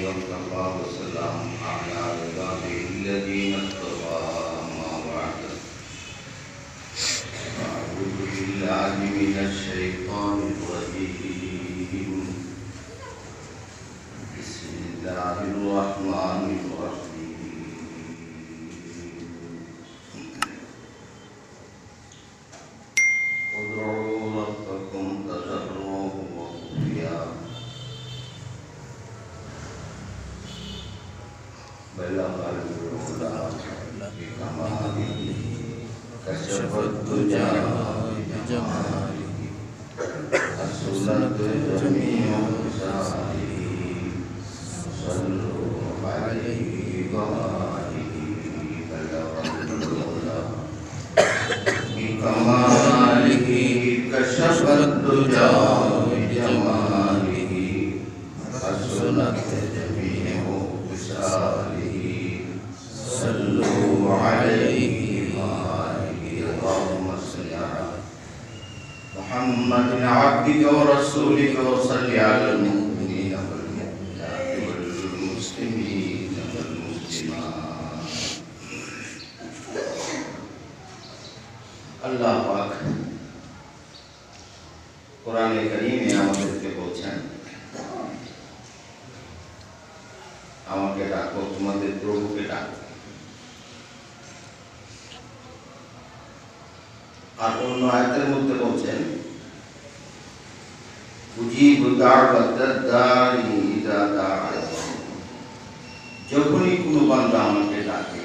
वकफ़ा वसलाम अला इबादिहिल्लज़ीना इस्तफ़ा अम्मा बअद अऊज़ु बिल्लाहि मिनश शैतानिर रजीम बिस्मिल्लाहिर रहमानिर रहीम उदऊ रब्बकुम तज़र्रुअन व खुफ़िया बलग़ल उला बिकमालिही कशफ़त दुजा बिजमालिही हसुनत जमीउ ख़िसालिही सल्लु अलैहि व आलिही बलग़ल उला बिकमालिही कशफ़त दुजा बिजमालिही हसुनत जमीउ ख़िसालिही सल्लु अलैहि व आलिही अल्लाहुम्मा सल्लि अला मुहम्मदिन अब्दिका व रसूलिका व सल्लि अलल मुमिनीना वल मुमिनाति वल मुस्लिमीना वल मुस्लिमात। अल्लाह पाक कुरान करीम में আমাদেরকে বলছেন, আমাকে ডাকো, তোমাদের প্রভুকে ডাকো। আর অন্য আয়াতের মধ্যে বলছেন, উজিবু দাওয়াতাদ দাঈ ইযা দাআন, যখনই কোনো বান্দা আমাকে ডাকে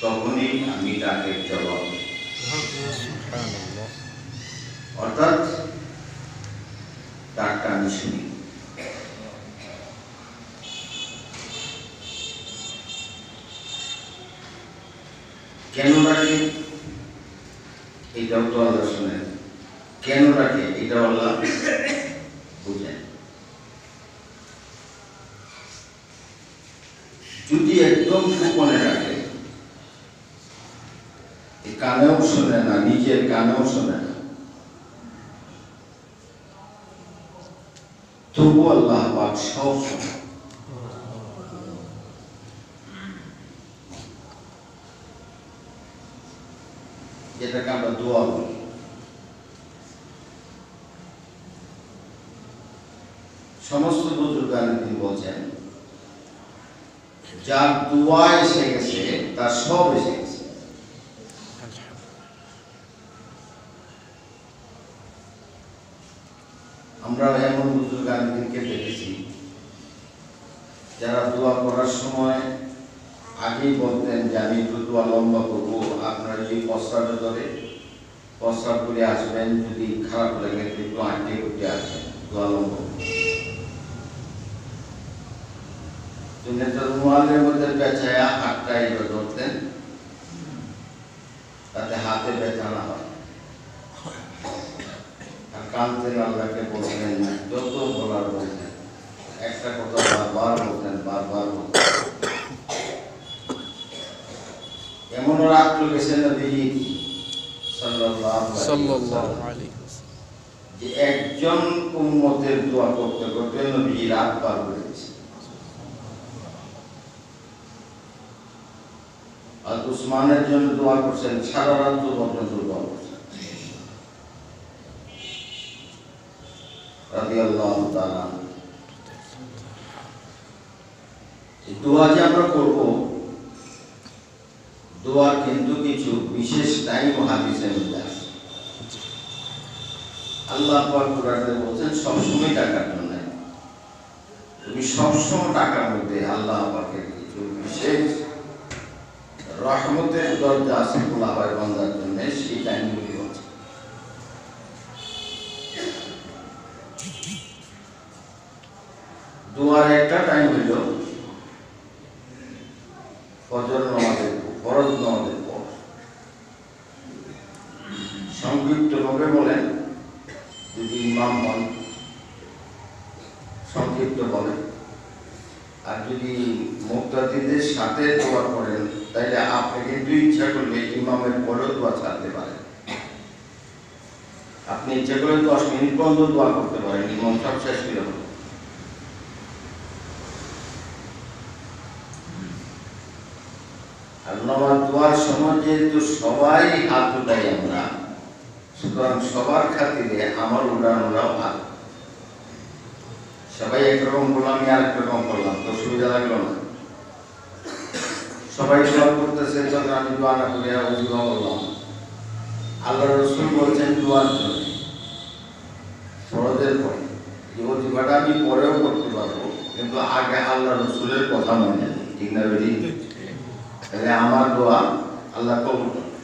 তখনই আমি ডাকের জবাব দিই। সুবহানাল্লাহ। অর্থাৎ ডাকটা আমি শুনি। কেন ডাকে এটাও তো আল্লাহ শুনেন, কেন ডাকে এটাও আল্লাহ বুঝেন। যদি একদম গোপনে ডাকে, কানেও শোনে না, নিজের কানেও শোনে না, তবু আল্লাহ পাক সব শোনে। যেটাকে আমরা দোয়া বলি। সমস্ত বুজুর্গান তিনি বলছেন, যার দোয়া এসে গেছে তার সব এসে গেছে। আমরা এমন বুজুর্গান দিনকে দেখেছি যারা দোয়া করার সময় আগেই বলতেন যে আমি একটু দোয়া লম্বা করবো, আপনারা যদি প্রস্রাবে ধরে প্রস্রাব করে আসবেন, যদি খারাপ লাগে একটু আটকে করতে আসবেন, দোয়া লম্বা রুমালের মধ্যে পেঁচায়া হাতটা এবার ধরতেন, তাতে হাতে ব্যথা না হয়। আর কাঁদতেন, আল্লাহকে বলতেন, যত বলার বলতেন, একটা কথা বারবার বলতেন, বারবার বলতেন। এমন রাত গেছে নবী সাল্লাল্লাহু আলাইহি ওয়াসাল্লাম যে একজন উম্মতের দোয়া করতে করতে নবী রাত পার করে দিয়েছে। আর উসমানের জন্য দোয়া করছেন, সারা রাত পর্যন্ত দোয়া করছেন রাদিয়াল্লাহু তাআলা। এই দোয়া যে আমরা করব, দোয়ার কিন্তু কিছু বিশেষ টাইম হাদিসের মধ্যে আছে। আল্লাহ পাক কুরআনে বলেন সবসময় টাকার জন্য, তুমি সবসময় টাকার মধ্যে আল্লাহ পাকের কিছু বিশেষ রহমতের দরজা আছে খোলা হয় বান্দার জন্য, সেই টাইমগুলি হচ্ছে। দোয়ার একটা টাইম হইল ফজর নামাজের ফরজ নামাজের পর। সংক্ষিপ্ত ভাবে বলেন, যদি ইমাম হন সংক্ষিপ্ত বলেন, আর যদি মুক্তাদিদের সাথে দোয়া করেন তাইলে আপনি কিন্তু ইচ্ছা করলে ইমামের পরেও দোয়া ছাড়তে পারেন। আপনি ইচ্ছা করে 10 মিনিট পর্যন্ত দোয়া করতে পারেন, ইমাম সব শেষ করে হবে। আর নামাজ দোয়ার সময় যেহেতু সবাই হাত উঠাই আমরা, সুতরাং সবার খাতিরে আমার উঠানোরাও হাত। সবাই একরকম করলাম, আমি আরেক রকম করলাম, তো সুবিধা লাগলো না। সবাই দোয়া করতেছে, তখন আমি দোয়া না করে অজুবা করলাম। আল্লাহ রসুল বলছেন দোয়ার জন্য ফরজের পরে এই অজুবাটা আমি পরেও করতে পারবো, কিন্তু আগে আল্লাহ রসুলের কথা মনে নেই, ঠিক না বেরি? তাহলে আমার দোয়া আল্লাহ কবুল করবে।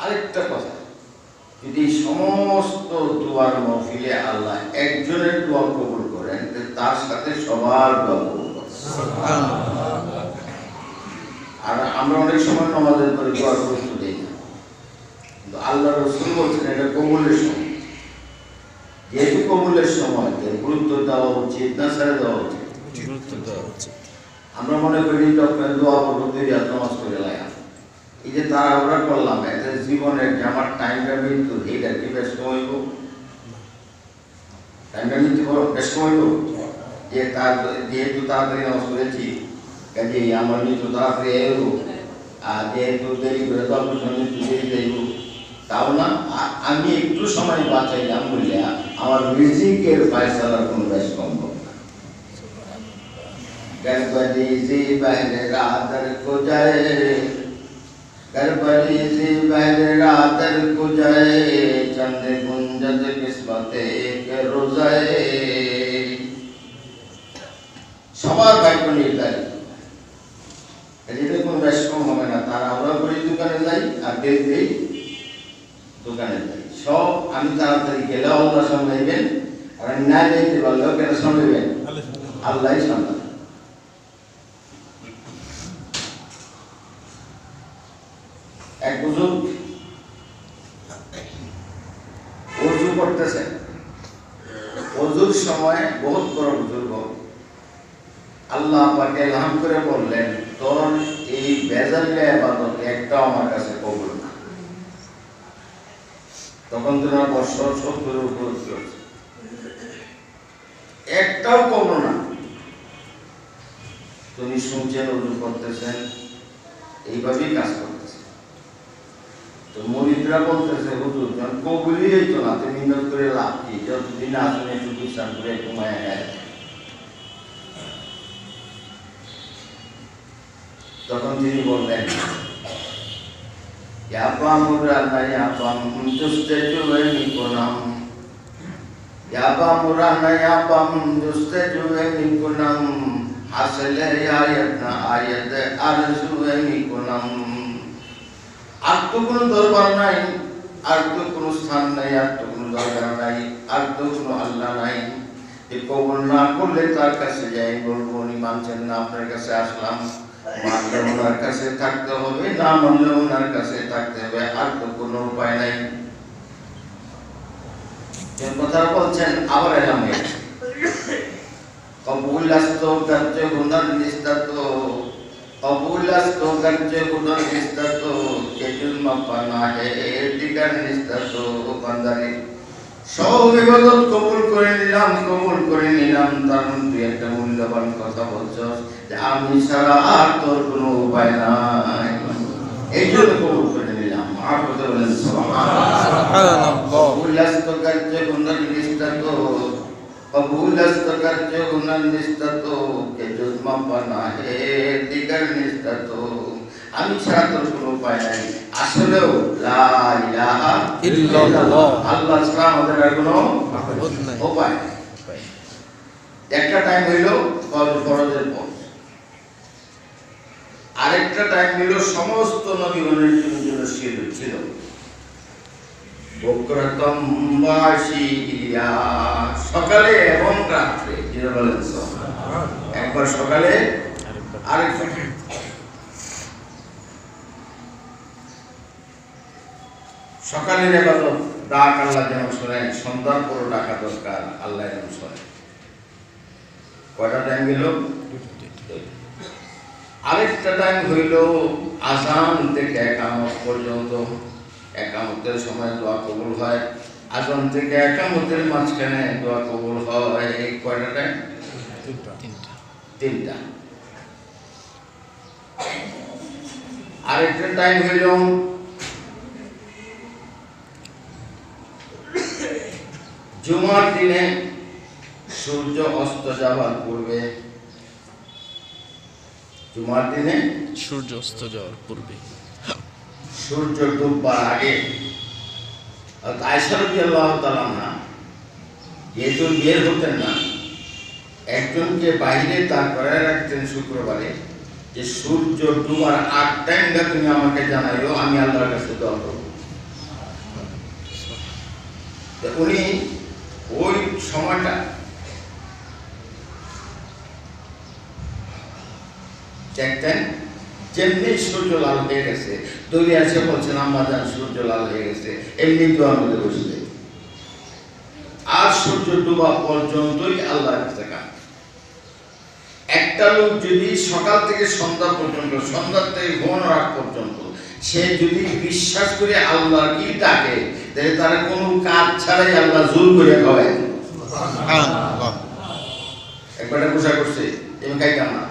আরেকটা কথা, যদি সমস্ত দোয়ার মহফিলে আল্লাহ একজনের দোয়া কবুল করেন, তার সাথে সবার দোয়া কবুল করেন। আর আমরা অনেক সময় নামাজের পরে দোয়ার গুরুত্ব দিই না, কিন্তু আল্লাহ রসুল বলছেন এটা কবুলের সময়। যেহেতু কবুলের সময় গুরুত্ব দেওয়া উচিত না ছেড়ে দেওয়া উচিত? গুরুত্ব দেওয়া উচিত। আমরা মনে করি ডক্টর দোয়া করবো, দুই রাত নামাজ করে লাগা, এই যে তারা আমরা করলাম, এতে জীবনের যে আমার টাইমটা মৃত্যু, এইটা কি বেশ কমাইব? টাইমটা মৃত্যু বেশ কমাইব? যে তার যেহেতু তাড়াতাড়ি নামাজ করেছি, কাজে আমার মৃত্যু তাড়াতাড়ি এল, আর যেহেতু দেরি করে তল্প মৃত্যু দেরি যাইব, তাও না। আমি একটু সময় বাঁচাইলাম বললে আমার রিজিকের ফয়সালার কোনো বেশ সম্ভব না। गड़बड़ी सी बहन रातर को जाए, गड़बड़ी सी बहन रातर को जाए, चंद गुंजत किस्मते के रोजाए। সবার ভাগ্য নির্ধারিত, এদিকে কোনো বেশ কম হবে না। তারা আমরা বলি দোকানে যাই আর দেরি দোকানে যাই, সব আমি তাড়াতাড়ি গেলে আল্লাহ সামলাইবেন, আর না যেতে পারলেও কেন সামলাইবেন? আল্লাহ সামলাবেন। এক বুজুর্গ ওযু করতেছেন, ওযুর সময় বহুত বড় বুজুর্গ আল্লাহ পাকে ইলহাম করে বললেন, তোর এই বেজালিয়া ইবাদত একটাও আমার কাছে কবুল না। তখন তোমার বছর 70 উপর চলছে, একটাও কবুল না। তুমি শুনছেন ওযু করতেছেন, এইভাবেই কাজ করতেছেন। তো মুরিদরা বলতেছে, হুজুর কবুলই হইতো না, তুমি নিয়ত করে লাভ কি? যতদিন আসলে একটু বিশ্রাম করে ঘুমায় নেয়। তখন তিনি বললেন, আর তো কোনো দরবার নাই, আর তো কোনো স্থান নাই, আর তো কোনো দরকার নাই, আর তো কোনো আল্লাহ নাই। যে কবুল না করলে তার কাছে যাই বলবো, উনি মানছেন না, আপনার কাছে আসলাম, মানলে ওনার কাছে থাকতে হবে, না মানলে ওনার কাছে থাকতে হবে, আর তো কোনো উপায় নাই। যে কথা বলছেন আবার এলাম, কবুল আসতো গর্জে হুনার নিস্তাতো, কবুল আসতো গর্জে হুনার নিস্তাতো, কে জুলমা পানা হে দিগার নিস্তাতো। বান্দারে সব ইবাদত কবুল করে নিলাম, কবুল করে নিলাম, তার মধ্যে একটা মূল্যবান কথা বলছ যে আমি ছাড়া আর তোর কোনো উপায় নাই, এই জন্য কবুল করে নিলাম। আর কথা বলেন সুবহানাল্লাহ। কবুল আসতো গর্জে হুনার নিস্তাতো, কবুল আসতো গর্জে হুনার নিস্তাতো, কে জুলমা পানা হে দিগার নিস্তাতো। আমি ছাড়া তোর কোনো উপায় নাই। আসলেও লা ইলাহা ইল্লাল্লাহ, আল্লাহ ছাড়া আমাদের আর কোনো উপায় নাই। একটা টাইম হইল ফরজের পর, আরেকটা টাইম হইল সমস্ত নবীগণের জন্য ছিল বকরাতম বাশিয়া, সকালে এবং রাত্রে। যেটা বলেন একবার সকালে আরেকবার। সকালের ইবাদত ডাক আল্লাহ যেন শোনেন, সন্ধ্যার পর ডাকা দরকার, আল্লাহ যেন শোনেন। কয়টা টাইম গেল? আরেকটা টাইম হইল আযান থেকে একামত পর্যন্ত। একামতের সময় দোয়া কবুল হয়, আযান থেকে একামতের মাঝখানে দোয়া কবুল হয়। এই কয়টা টাইম? তিনটা। আরেকটা টাইম হইল জুমার দিনে সূর্য অস্ত যাওয়ার পূর্বে, জুমার দিনে সূর্য অস্ত যাওয়ার পূর্বে, সূর্য ডুববার আগে আয়েশা রাদিয়াল্লাহু তাআলা আনহা যেহেতু বের হতেন না, একজনকে বাইরে তার করে রাখতেন শুক্রবারে যে সূর্য ডুবার আগ টাইমটা তুমি আমাকে জানাইও, আমি আল্লাহর কাছে দোয়া করব। উনি ওই সময়টা দেখতেন যেমনি সূর্য লাল হয়ে গেছে, দৌড়ে এসে বলছেন আম্মা জান সূর্য লাল হয়ে গেছে, এমনি দোয়ার মধ্যে বসলে আর সূর্য ডুবা পর্যন্তই আল্লাহর কাছে কাঁদে। একটা লোক যদি সকাল থেকে সন্ধ্যা পর্যন্ত, সন্ধ্যা থেকে ঘুমানোর আগ পর্যন্ত সে যদি বিশ্বাস করে আল্লাহর কি ডাকে, তাহলে তারা কোনো কাজ ছাড়াই আল্লাহ জোর করে খাওয়ায়। একবার পোষা করছে আমি খাইতাম না,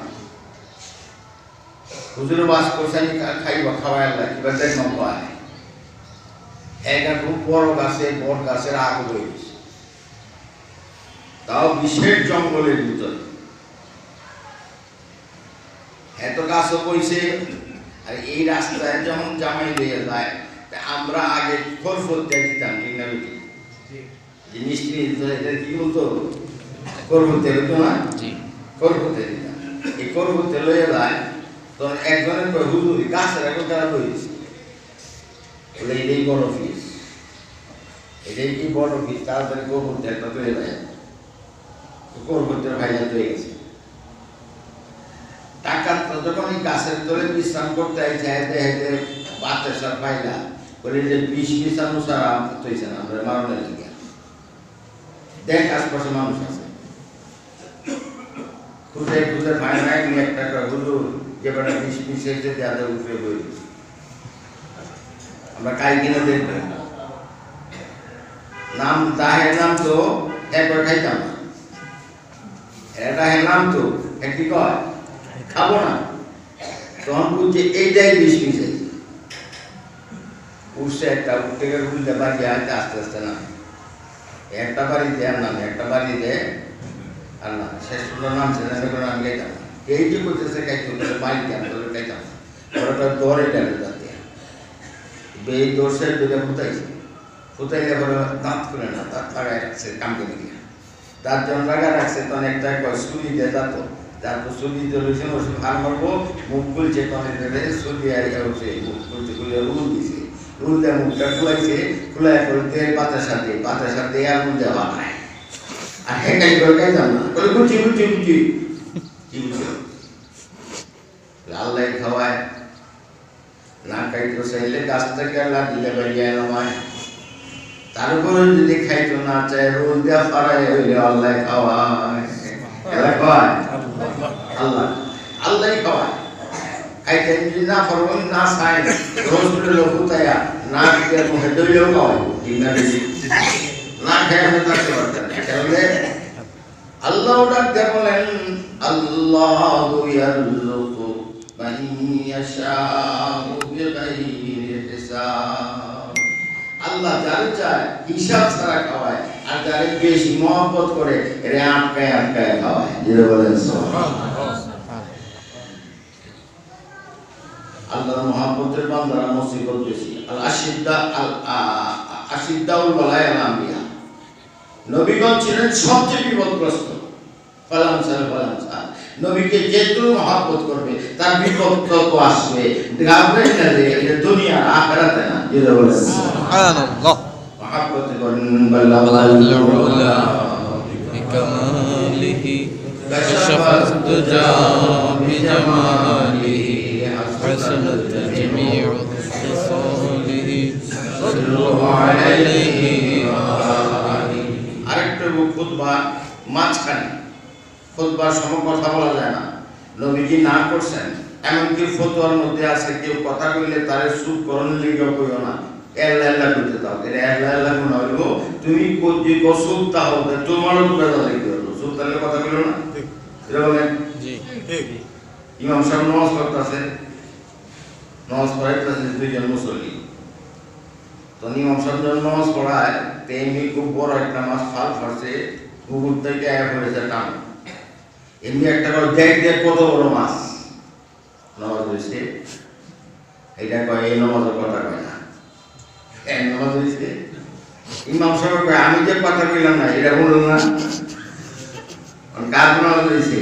হুজুরে বাস করছে আমি খাইব, খাওয়াই আল্লাহ কিবা দেখলাম খাওয়ায়। একটা খুব বড় গাছে, বট গাছের আগ হয়ে গেছে, তাও বিশেষ জঙ্গলের ভিতরে। এত গাছও বইছে, আর এই রাস্তায় যখন জামাই দিয়ে যায় আমরা আগে খরফত দিয়ে দিতাম, ঠিক না বেটি? যে মিষ্টি এটা কি বলতো, খরফতে হতো না, খরফতে দিতাম। এই খরফতে লইয়া যায় তখন একজনের কয় হুজুর গাছের এখন তারা বইছে, বলে এটাই বড় ফিস, এটাই কি বড় ফিস, তাড়াতাড়ি খরফতে একটা তৈরি যায়, খরফতে ভাইয়া তৈরি গেছে। ডাকাতরা যখন এই গাছের তলে বিশ্রাম করতে আইছে, হেঁটে হেঁটে বাতাসার পাইলা বলে যে বিষ মিশানো ছাড়া তৈছে না, আমরা মারণের দিকে দেখ আশপাশে মানুষ আছে, খুঁজে খুঁজে ভাই নাই নিয়ে একটা হুজুর যে বেটা বিষ মিশিয়েছে যাদের উপরে বই দিচ্ছে, আমরা কাই কিনে দেখবো নাম তাহের নাম তো একবার খাইতাম না, এটা নাম তো একটি কয় খাবো না, তখন বুঝছে এইটাই বিষ মিশাইছে। উঠছে একটা উঠতে গেলে উল্টে বাড়ি আসতে আস্তে আস্তে না, একটা বাড়ি দেয় আর নামে, একটা বাড়ি দেয় আর না, শেষ পর্যন্ত নামছে না, আমি খাইতাম না। এই যে করতেছে খাইতে বাড়িতে আমি তোদের খাইতাম না, ওরা দৌড়ে গেলে যাতে এই দোষের বেলে ফুটাইছে, ফুটাইলে পরে দাঁত করে না, দাঁত লাগাই রাখছে কামকে দিকে, তার জন্য লাগা রাখছে, তখন একটা সুরি দিয়ে দাঁত, তারপর সুরি দিয়ে রয়েছে ওষুধ হার মারবো, মুখ খুলছে তখন সুরি উঠছে, মুখ খুলছে খুলে রুল দিছে, রুল দেয় মুখটা খুলাইছে, খুলাই করে তেল বাতাসা দিয়ে আর রুল দেওয়া নাই, আর হেঁকাই করে খাইতাম না, বলে বুঝছি বুঝছি বুঝছি কি বুঝছো আল্লাহ খাওয়ায় না, খাইতো চাইলে গাছ থেকে লাগিলে বেরিয়ে নামায়, তারপরে যদি খাইতো না চাই রোল দেওয়া পাড়ায় হইলে আল্লাহ খাওয়ায়, খাওয়ায় আল্লাহ, আল্লাহ খাওয়ায়। খাইতে যদি না পারবো না চাই রোজ লোক উতায়া না খেতে মুখে দইলেও খাওয়াই, ঠিক না বেশি না খেয়ে আমি থাকতে পারতেন। তাহলে আল্লাহ ডাক দিয়ে বলেন আল্লাহু ইয়ারযুকু মান ইয়াশাউ বিগাইরি হিসাব, আল্লাহ যারে চায় হিসাব ছাড়া খাওয়ায়, আর যারে বেশি মহব্বত করে এর আটকায় আটকায় খাওয়ায়। যেটা বলেন আল্লাহর মহব্বতের বান্দারা মুসিবত বেশি। আল আশিদ্দাউল বালায় আল আম্বিয়া, নবীগণ ছিলেন সবচেয়ে বিপদগ্রস্ত। নবীকে যেটুকু মহব্বত করবে তার বিপদ তত আসবে, ঘাবড়ে না যে এটা দুনিয়া আখিরাতে না। যেটা বলেন সুবহানাল্লাহ, মহব্বত করেন বাল্লাহুল্লাহ বিকামালিহি কাশাফাত দুজা বিজামালিহি হাসানাত জামিউ খিসালিহি সাল্লাল্লাহু আলাইহি ওয়া আলিহি। আরেকটা খুতবা মাঝখানে, খুতবার সময় কথা বলা যায় না, নবীজি না করছেন, এমনকি ফতোয়ার মধ্যে আছে কেউ কথা কইলে তারে সুদ করণ লিগে কইও না, আল্লাহ আল্লাহ করতে দাও, এর আল্লাহ আল্লাহ মনে হইব তুমি যে কসুদ তাও তোমারও দুটো দাঁড়িয়ে গেল, সুদ তাহলে কথা কইল না, ঠিক এটা বলেন জি ঠিক। ইমাম সাহেব নামাজ পড়তেছে, নামাজ পড়াইতেছে দুইজন মুসল্লি। তো ইমাম সাহেব যখন নামাজ পড়ায় তেমনি খুব বড় একটা মাছ ফাল ফাটছে, পুকুর থেকে আয়া পড়েছে টান। এমনি একটা করে দেখ দেখ কত বড় মাছ নামাজ হয়েছে। এটা কয় এই নামাজের কথা কয় না, নামাজ হয়েছে। ইমাম সাহেব কয় আমি যে কথা কইলাম না এটা বলুন না, কার নামাজ হয়েছে?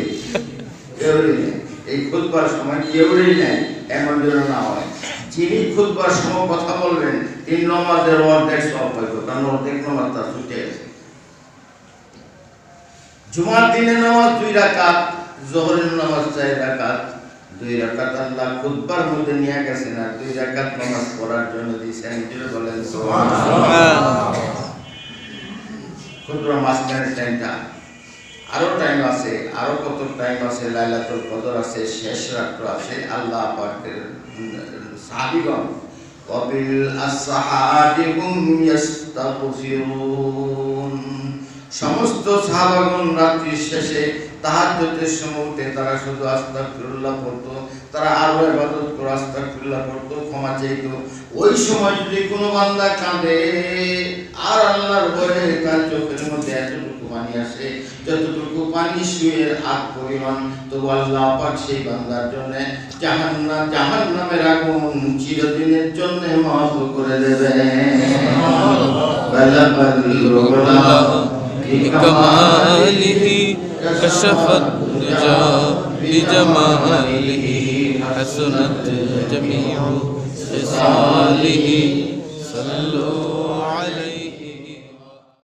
কেউই নেই। এই খুতবার সময় কেউই নেই, এমন যেন না হয়। যিনি খুতবার সময় কথা বলবেন তিনি নামাজের অর্ধেক সব হইতো, কারণ অর্ধেক নামাজ তার ছুটে গেছে। জুমার দিনে নামাজ 2 রাকাত, যোহরের নামাজ 4 রাকাত। 2 রাকাত আল্লাহ খুতবার মধ্যে নিয়ে গেছেন, আর 2 রাকাত নামাজ পড়ার জন্য দিয়েছেন। জোরে বলেন সুবহানাল্লাহ। খুতবার মাঝখানে টাইমটা আরো টাইম আছে, আরো কত টাইম আছে। লাইলাতুল কদর আছে, শেষ রাত্র আছে। আল্লাহ পাকের সাহাবীগণ ওয়াবিল আসহারি হুম ইস্তাগফিরুন, সমস্ত সাহাবাগণ রাত্রির শেষে তাহাজ্জুদের সময় উঠে তারা শুধু আস্তাগফিরুল্লাহ পড়তো, তারা আরো ইবাদত করে আস্তাগফিরুল্লাহ পড়তো, ক্ষমা চাইতো। ওই সময় যদি কোনো বান্দা কাঁদে আর আল্লাহর ভয়ে তার চোখের মধ্যে এতটুকু পানি আসে যতটুকু পানি সুয়ের আগ পরিমাণ, তো আল্লাহ পাক সেই বান্দার জন্য জাহান্নামের আগুন চিরদিনের জন্য মাফ করে দেবেন। بكماله كشف الدجى بجماله حسنت جميع خصاله صلوا عليه